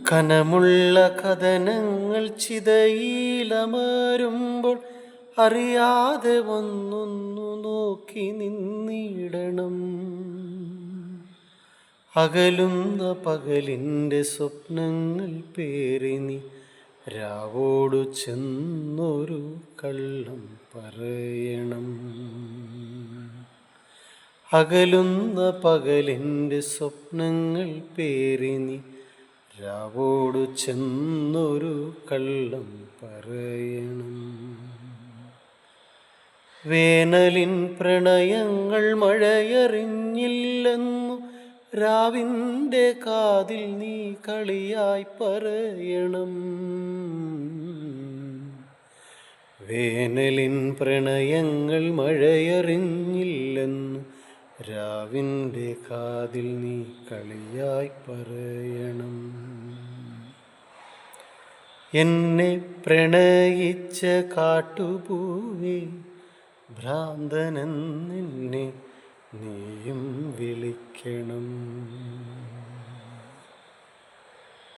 കനമുള്ള കഥനങ്ങൾ ചിതയിലമരുമ്പോൾ അറിയാതെ ഒന്നൊന്നു നോക്കി നിന്നിടണം. അകലുന്ന പകലിൻ്റെ സ്വപ്നങ്ങൾ പേരിനി രാവോടു ചെന്നൊരു കള്ളം പറയണം. അകലുന്ന പകലിൻ്റെ സ്വപ്നങ്ങൾ പേരിനി രാവോടു ചെന്നൊരു കള്ളം പറയണം. വേനലിൻ പ്രണയങ്ങൾ മഴയറിഞ്ഞില്ലെന്നു രാവിൻ്റെ കാതിൽ നീ കളിയായി പറയണം. വേനലിൻ പ്രണയങ്ങൾ മഴയറിഞ്ഞില്ലെന്നു രാവിൻ്റെ കാതിൽ നീ കളിയായി പറയണം. എന്നെ പ്രണയിച്ച കാട്ടുപൂവേ, ഭ്രാന്തനെന്നെ നീയും വിളിക്കണം.